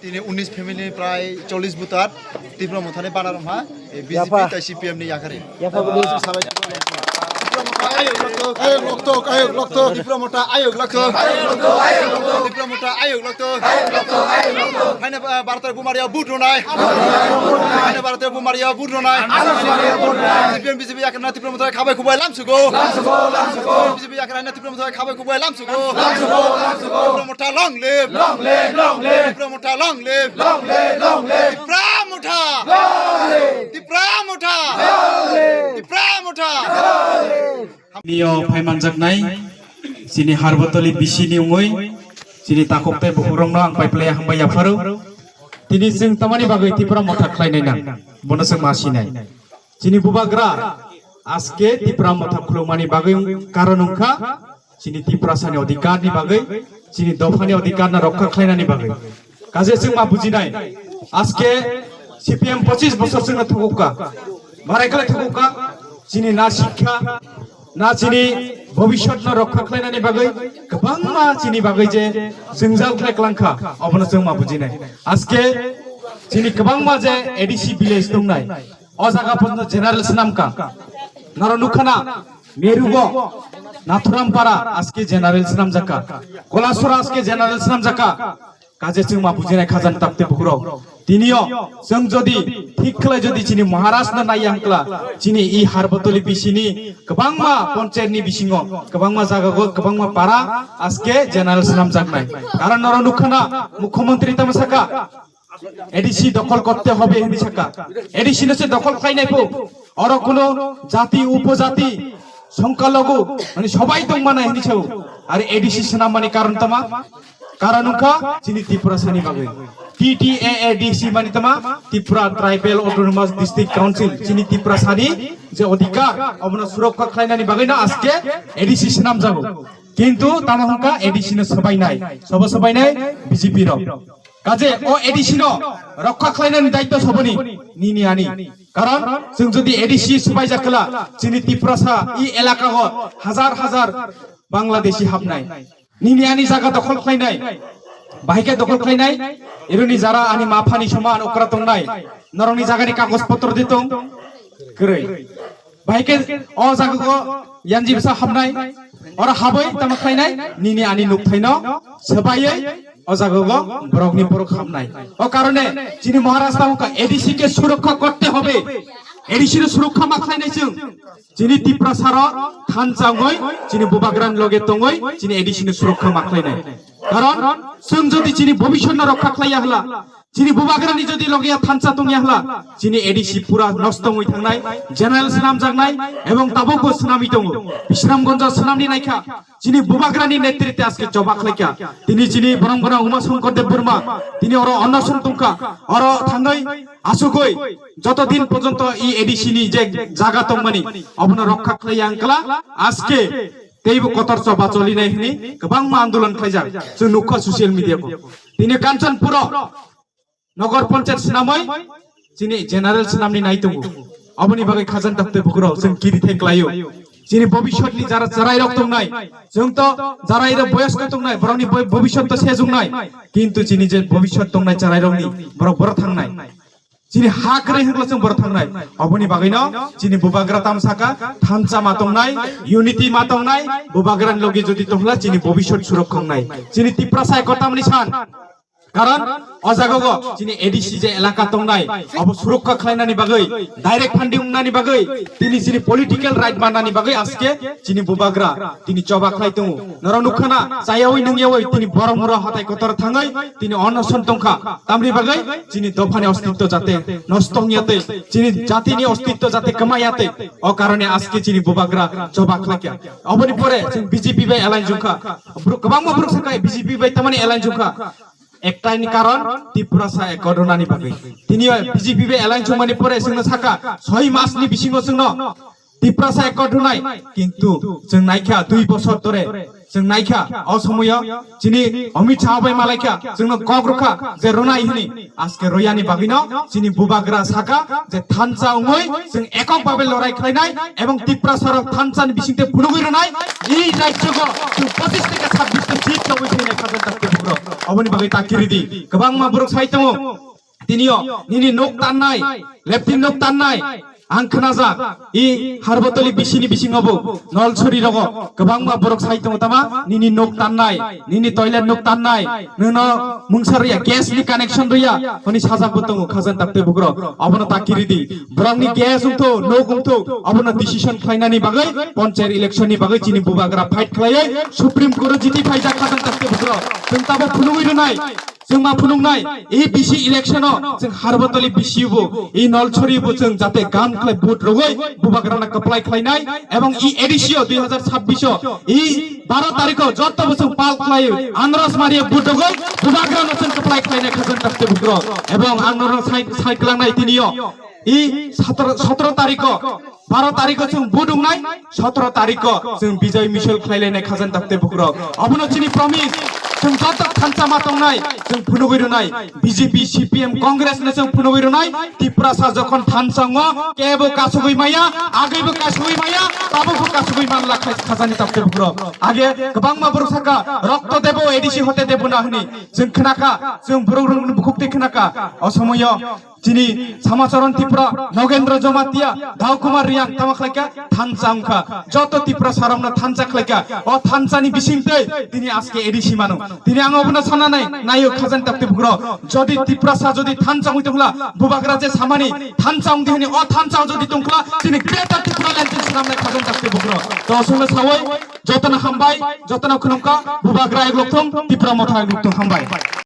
তিনি 19 ফ্যামিলি প্রায় 40 বুতার তীব্র মথানে বানারমহা বিজেপি তাই সিপিএম নি আকারে ভারতের বুমারিয়া বুট রোনাই ভারতের বুমারিয়া বুট রোনাই সিপিএম বিজেপি আকারে না তীব্র মথায় খাবাই খুবাই লামসুগো বিজেপি আকারে না তীব্র মথায় খাবাই খুবাই লামসুগো তীব্র মথা লং লিভ তীব্র মথা long leave Niyo paimanjaknai sini harbotoli bisini ungoi sini takokte buhurong ang paiplaya hambay yafaru tini sing tamani bagai tipra motha khlainai na bono sing masinai sini bubagra aske tipra motha khulumani bagai karon ungkha sini tipra sani odhikar ni bagai sini dofani odhikar na rokha khlainani bagai kaje sing ma bujinai aske CPM 25 বছর sing na thukuka marai kala thukuka sini na শিক্ষা না চিনি ভবিষ্যৎ না রক্ষা খাইনানি বাগৈ গোবাং মা চিনি বাগৈ যে जोंजाल खायख्लांखा अबनो जों मा बुजिनाय आजके चिनि गोबां मा जे एडिसि विलेज दंनाय अ जागाफोरनो जेनारेल नामका नरनुखाना मेरुगो नाथुरामपारा आजके जेनारेल नाम जाका गलासरा आजके जेनारेल नाम जाका काजे जों मा बुजिनाय खाजान तापते बुकुराव तिनियो जों जदि ठीक खालाय जदि चिनि महाराष्ट्र नायांक्ला चिनि इ हारबतली बिसिनि गोबां मा पन्चायतनि बिसिङाव गोबां मा जागागो गोबां मा पारा आजके जेनारेल नाम जागनाय कारण नरनुखाना मुख्यमंत्री तमसाका एडिसि दखल करते হবে হিনি সাকা এডিসি নসে দখল খাইনাইবো আর কোনো জাতি উপজাতি সংখ্যালঘু মানে সবাই দং মানে হিনি ছাও আর এডিসি নাম মানে কারণ তমা কারণ উনকা চিনি ত্রিপুরা সানি বাগে TTAADC মানে তমা Tripura tribal autonomous district council চিনি ত্রিপুরা সানি যে অধিকার অবন সুরক্ষা খাইনানি বাগে না আজকে এডিসি নাম যাবো কিন্তু তামাহকা এডিসি সবাই নাই সবাই নাই বিজেপি র কাজে ও এডিসিনো রক্ষা খাইনানি দায়িত্ব সবনি নিনি আনি কারণ जों যদি এডিসি সবাই জাকলা চিনি ত্রিপুরা ই এলাকা হাজার হাজার বাংলাদেশি হাবনাই নিনি আনি জায়গা দখল খাইনাই বাহিকে দখল খাইনাই এরনি যারা আনি মাফানি সমান ওকরা তংনাই নরনি জায়গানি কাগজপত্র দিতং গরৈ বাহিকে অ জায়গাগো ইয়ানজি বিসা হাবনাই ওরা হাবই তাম খাইনাই নিনি আনি নুক থাইনো সবাইयै অজাগো ব্রগনি পর খামনাই ও কারণে যিনি মহারাষ্ট্র এডিসি কে সুরক্ষা করতে হবে এডিসির সুরক্ষা মাখাইনাই जों যিনি ত্রিপ্রাসার থানচাঙ্গই যিনি বুবাগ্রান লগে তঙ্গই যিনি এডিসির সুরক্ষা মাখাইনাই কারণ जों যদি যিনি ভবিষ্যৎ রক্ষা খাইয়া হলা যিনি বুবাগ্রানি যদি লগিয়া থানচা তঙ্গিয়া হলা যিনি এডিসি পুরা নষ্ট হই থাংনাই জেনারেল নাম জাগনাই এবং তাবকো সুনামি দङ বিশ্রামগঞ্জ সুনামনি নাইখা যিনি বুবাগ্রানি নেতৃত্বে আজকে জবা খাইকা তিনি যিনি বরমগনা উমা শঙ্করদেব বর্মা তিনি ওর অন্নশন তংকা ওর থাঙ্গই আসুকই যতদিন পর্যন্ত ই এডিসি নি যে জায়গা তংমানি অবন রক্ষা খাইয়া আঙ্কলা আজকে তেইব কতর সভা চলি নাই হিনি গোবাং মা আন্দোলন খাইজা जों नुखा सोशल मिडियाखौ তিনি কাঞ্চনপুর नगर पंचायत नामै जिनि जेनारेल नामनि नायतंगु अबनि बागै खाजान तापते बुकुराव जों किरि थेंक्लायो जिनि भबिष्यतनि जारा जाराय रक तंनाय जों तो जाराय रे बयस्क तंनाय बरनि भबिष्यत तो सेजुंनाय किन्तु जिनि जे भबिष्यत तंनाय जाराय रकनि बर थांनाय जिनि हाक रे हंगला जों बर थांनाय अबनि बागैनो जिनि बुबाग्रा तामसाका थानचा मातंनाय यूनिटी मातंनाय बुबाग्रान लगे जदि तंगला जिनि भबिष्यत सुरक्षांनाय जिनि तिप्रासाय कतामनि सान कारण अजागो जिनि एडिसि जे एलाका तंनाय अब सुरक्षा खालायनानि बागै डाइरेक्ट फान्डिं उंनानि बागै तिनि जिनि पलिटिकल राइट मानानि बागै आजके जिनि बुबाग्रा तिनि जबा खालायतंगु नरनुखाना जायावै नंयावै तिनि बरमुरा हाताय कतर थाङै तिनि अनसन तंखा तामनि बागै जिनि दफानि अस्तित्व जाते नष्ट हंयाते जिनि जातिनि अस्तित्व जाते कमायाते अ कारणे आजके जिनि बुबाग्रा जबा खालायका अबनि परे जों बीजेपी बाय एलाइन जुखा गोबां मब्रुक सकाय बीजेपी बाय तामानि एलाइन जुखा एकटानि कारण ত্রিপুরাসা এক ঘটনাनि बागै तिनि बीजेपी बे एलाइन जुमानि परे जोंनो साका 6 मासनि बिसिङाव जोंनो ত্রিপুরাসা এক ঘটনাय किन्तु जों नायखा 2 বছर धरे जों नायखा असमय जिनि अमित शाह बाय मालायखा जोंनो गग्रखा जे रोनाय हनि आजके रोयानि बागिनो जिनि बुबाग्रा साका जे थानसा उमय जों एকক भाबे लड़ाई खालायनाय एवं त्रिपुरा सरक थानसानि बिसिंते फुनुगै रोनाय इ राज्यखौ जों 25 থেকে 26 सीट लबो फैनाय खाजोन ताकते बुग्र अबनि बागै ताकिरिदि गोबां माबुरक साहित्यम तिनियो निनि नक ताननाय लेफ्टिन नक ताननाय आं खोनाजा इ हारबतलि बिसिनि बिसिङावबो नलछरी रग गोबां मा बरक साहित्य तमा निनि नक ताननाय निनि टयलेट नक ताननाय नोनो मुंसारिया गेसनि कानेक्सन रिया हनि साजाबो दङ खाजन ताकते बुग्र अबनो ताकिरिदि ब्रंनि गेस उंथो नक उंथो अबनो डिसिजन खायनानि बागै पन्चायत इलेक्शननि बागै जिनि बुबाग्रा फाइट खालायै सुप्रीम कोर्ट जिति फाइजा खाजन ताकते बुग्र जों ताबो फुनुगै रोनाय जों मा फुनुंनाय ए बिसि इलेक्शनाव जों हारबतलि बिसिबो ए नलछरीबो जों जाते गाम खाय भोट रगै बुबाग्राना कप्लाय खायनाय एवं इ एडिसियो 2026 इ 12 तारिख जत बसं पाल खाय आनरस मारिया भोट रगै बुबाग्राना जों कप्लाय खायनाय खाजन ताकते बुग्र एवं आनर साइक्लांनाय तिनियो इ 17 तारिख 12 तारिख जों बुदुंनाय 17 तारिख जों विजय मिसल खायलायनाय खाजन ताकते बुग्र अबनो चिनि प्रमिस जों जत थानसा मातंनाय जों फुनुगै रोनाय बीजेपी सीपीएम कांग्रेस ने जों फुनुगै रोनाय त्रिपुरा सा जखन थानसांग केबो कासुगै माया आगैबो कासुगै माया ताबो कासुगै मानला खाजानि ताकते बुग्र आगे गोबां माबर साका रक्त देबो एडिसि होते देबो ना हनि जों खोनाका जों बुरौरंनि बुखुक्ति खोनाका असमय जिनि समाचरण त्रिपुरा नगेन्द्र जमातिया दाव कुमार रियां तामाखलाइका थानसांखा जत त्रिपुरा सारामना थानसा खलाइका अ थानसानि बिसिंते तिनि आजके एडिसि मानो तिनि आं अबना सानानै नायो खाजान ताकते बुग्र जदि त्रिपुरा सा जदि थानसां हइतंला बुबाग्रा जे सामानि थानसां दिहनि अ थानसां जदि तंखला तिनि ग्रेटर त्रिपुरा लेन्ड सारामना खाजान ताकते बुग्र तो असमय सावै जतना हामबाय जतना खुलुमका बुबाग्रा एग्लक्थम त्रिपुरा मथा एग्लक्थम हामबाय।